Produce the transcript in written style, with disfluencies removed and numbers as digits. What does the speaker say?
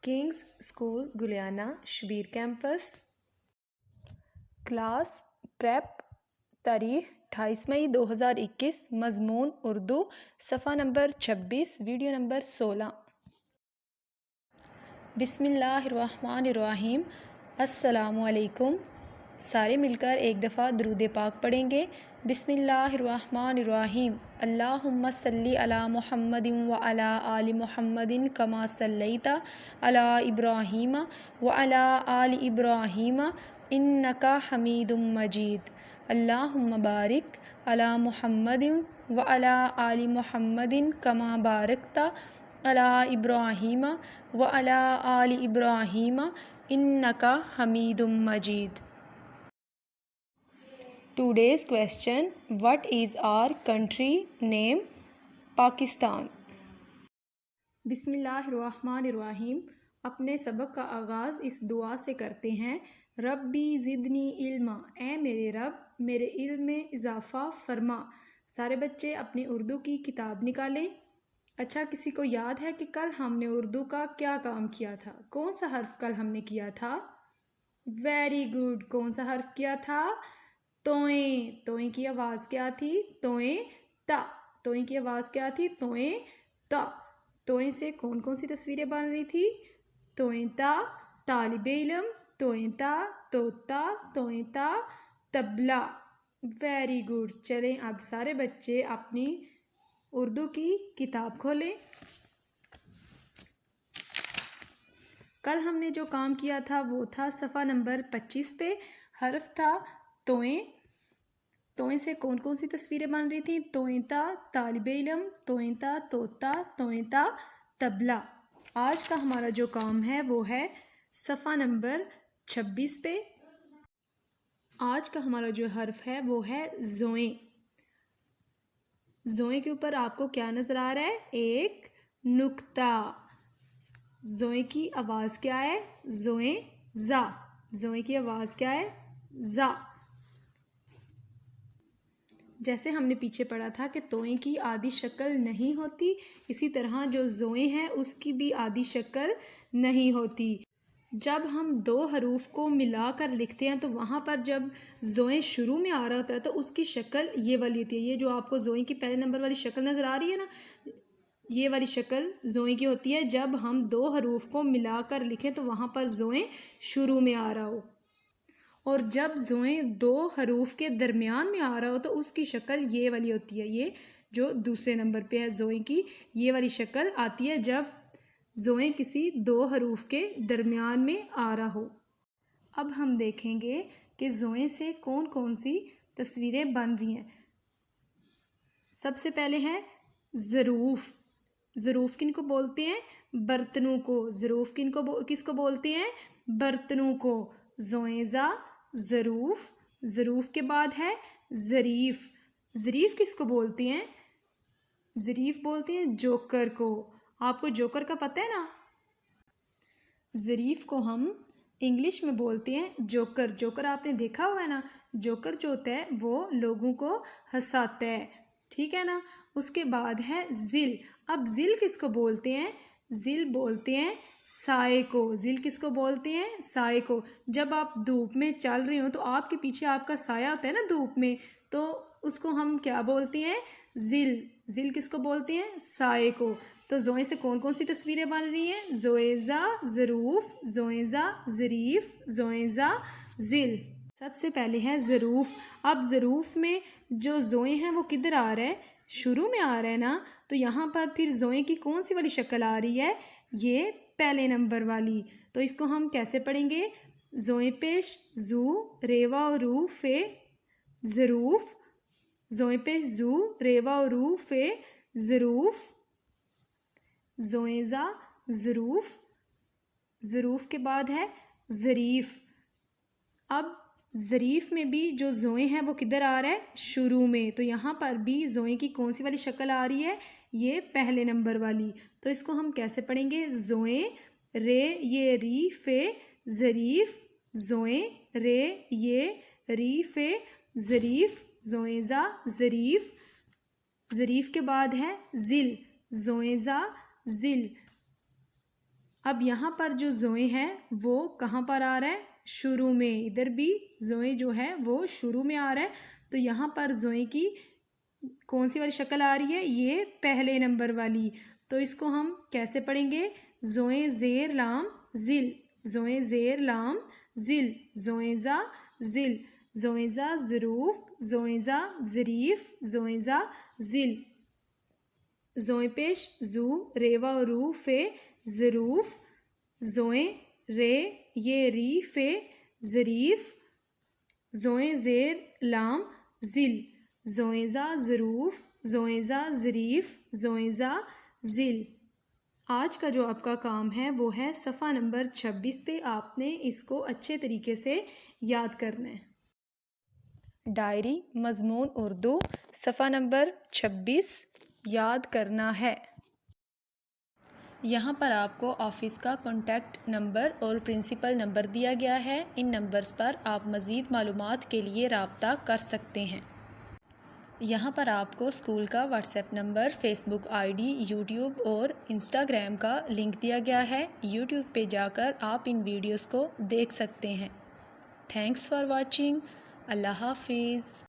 Kings school Guliana Shabbir campus, class prep, تاریخ 28 مئی 2021، مضمون اردو، صفحہ نمبر 26، ویڈیو نمبر 16۔ بسم اللہ الرحمن الرحیم۔ السلام علیکم۔ سارے مل کر ایک دفعہ درود پاک پڑھیں گے۔ بسم اللہ الرحمن الرحیم۔ اللہم صلی علی محمد وعلی آل محمد کما صلیت علی ابراہیم وعلی آل ابراہیم انک حمید مجید۔ اللہم بارک علی محمد وعلی آل محمد کما بارکت علی ابراہیم وعلی آل ابراہیم انک حمید مجید۔ Today's question: What is our country name? Pakistan. بسم اللہ الرحمن الرحیم۔ اپنے سبق کا آغاز اس دعا سے کرتے ہیں: ربی زدنی علما، اے میرے رب میرے علم میں اضافہ فرما۔ سارے بچے اپنی اردو کی کتاب نکالیں۔ اچھا، کسی کو یاد ہے کہ کل ہم نے اردو کا کیا کام کیا تھا؟ کون سا حرف کل ہم نے کیا تھا؟ ویری گڈ، کون سا حرف کیا تھا؟ توئیں۔ توئیں کی آواز کیا تھی؟ توئیں تا۔ توئیں کی آواز کیا تھی؟ توئیں تا۔ توئیں سے کون کون سی تصویریں بن رہی تھی؟ توئیں تا طالب علم، توئیں تا طوطا، توئیں تا طبلہ۔ Very good. چلیں اب سارے بچے اپنی اردو کی کتاب کھولیں۔ کل ہم نے جو کام کیا تھا وہ تھا صفحہ نمبر 25 پہ، حرف تھا توئیں۔ توئیں سے کون کون سی تصویریں بن رہی تھیں؟ توئیں تا طالب علم، توئیں تا طوطا، توئیں تا طبلہ۔ آج کا ہمارا جو کام ہے وہ ہے صفحہ نمبر 26 پہ۔ آج کا ہمارا جو حرف ہے وہ ہے زوئیں۔ زوئیں کے اوپر آپ کو کیا نظر آ رہا ہے؟ ایک نقطہ۔ زوئیں کی آواز کیا ہے؟ زوئیں زا۔ زوئیں کی آواز کیا ہے؟ زا۔ جیسے ہم نے پیچھے پڑھا تھا کہ توئیں کی آدھی شکل نہیں ہوتی، اسی طرح جو زوئیں ہیں اس کی بھی آدھی شکل نہیں ہوتی۔ جب ہم دو حروف کو ملا کر لکھتے ہیں تو وہاں پر جب زوئیں شروع میں آ رہا ہوتا ہے تو اس کی شکل یہ والی ہوتی ہے۔ یہ جو آپ کو زوئیں کی پہلے نمبر والی شکل نظر آ رہی ہے نا، یہ والی شکل زوئیں کی ہوتی ہے جب ہم دو حروف کو ملا کر لکھیں تو وہاں پر زوئیں شروع میں آ رہا ہو، اور جب زوئیں دو حروف کے درمیان میں آ رہا ہو تو اس کی شکل یہ والی ہوتی ہے۔ یہ جو دوسرے نمبر پہ ہے زوئیں کی، یہ والی شکل آتی ہے جب زوئیں کسی دو حروف کے درمیان میں آ رہا ہو۔ اب ہم دیکھیں گے کہ زوئیں سے کون کون سی تصویریں بن رہی ہیں۔ سب سے پہلے ہے ظروف۔ ظروف کن کو بولتے ہیں؟ برتنوں کو۔ ظروف کس کو بولتے ہیں؟ برتنوں کو۔ زوئیں زا ظروف۔ ظروف کے بعد ہے ظریف۔ ظریف کس کو بولتے ہیں؟ ظریف بولتے ہیں جوکر کو۔ آپ کو جوکر کا پتہ ہے نا؟ ظریف کو ہم انگلش میں بولتے ہیں جوکر۔ جوکر آپ نے دیکھا ہوا ہے نا؟ جوکر جو ہوتا ہے وہ لوگوں کو ہنساتا ہے، ٹھیک ہے نا؟ اس کے بعد ہے ذل۔ اب ذل کس کو بولتے ہیں؟ ذل بولتے ہیں سائے کو۔ ذل کس کو بولتے ہیں؟ سائے کو۔ جب آپ دھوپ میں چل رہے ہو تو آپ کے پیچھے آپ کا سایہ ہوتا ہے نا دھوپ میں، تو اس کو ہم کیا بولتے ہیں؟ ذل۔ ذل کس کو بولتے ہیں؟ سائے کو۔ تو زوئیں سے کون کون سی تصویریں بن رہی ہیں؟ زوئیں زا ظروف، زوئیں زا ظریف، زوئیں زا ذل۔ سب سے پہلے ہے ظروف۔ اب ظروف میں جو زوئیں ہیں وہ کدھر آ رہا ہے؟ شروع میں آ رہا ہے نا، تو یہاں پر پھر زوئیں کی کون سی والی شکل آ رہی ہے؟ یہ پہلے نمبر والی۔ تو اس کو ہم کیسے پڑھیں گے؟ زوئیں پیش زو ریوا و رو فے ظروف۔ زوئیں پیش زو ریوا و رو فے ظروف۔ زوئیں زا ظروف۔ ظروف کے بعد ہے ظریف۔ اب ظریف میں بھی جو زوئیں ہیں وہ کدھر آ رہا ہے؟ شروع میں۔ تو یہاں پر بھی زوئیں کی کون سی والی شکل آ رہی ہے؟ یہ پہلے نمبر والی۔ تو اس کو ہم کیسے پڑھیں گے؟ زوئیں رے یہ ری فے ظریف۔ زوئیں رے یہ ری فے ظریف۔ زوئیں زا ظریف۔ ظریف کے بعد ہے ذل۔ زوئیں زا ذل۔ اب یہاں پر جو زوئیں ہیں وہ کہاں پر آ رہا ہے؟ شروع میں. ادھر بھی زوئیں جو ہے وہ شروع میں آ رہا ہے. تو یہاں پر زوئیں کی کون سی والی شکل آ رہی ہے؟ یہ پہلے نمبر والی. تو اس کو ہم کیسے پڑھیں گے؟ زوئیں زیر لام ذل، زوئیں زیر لام ذل، زوئیں زا ذل، زوئیں زا ظروف، زوئیں زا ظریف، زوئیں زا ذل. زوئیں پیش زو، ریوا اور رو فے ظروف، زوئیں رے یہ ری فے ظریف، زوئیں زیر لام ذل، زوئیں زا ظروف، زوئیں زا ظریف، زوئیں زا ذل. آج کا جو آپ کا کام ہے وہ ہے صفحہ نمبر 26 پہ آپ نے اس کو اچھے طریقے سے یاد کرنا ہے. ڈائری مضمون اردو صفحہ نمبر 26 یاد کرنا ہے. یہاں پر آپ کو آفس کا کانٹیکٹ نمبر اور پرنسپل نمبر دیا گیا ہے. ان نمبرز پر آپ مزید معلومات کے لیے رابطہ کر سکتے ہیں. یہاں پر آپ کو اسکول کا WhatsApp number, Facebook I D, YouTube اور انسٹاگرام کا لنک دیا گیا ہے. یوٹیوب پہ جا کر آپ ان ویڈیوز کو دیکھ سکتے ہیں. Thanks for watching. اللہ حافظ.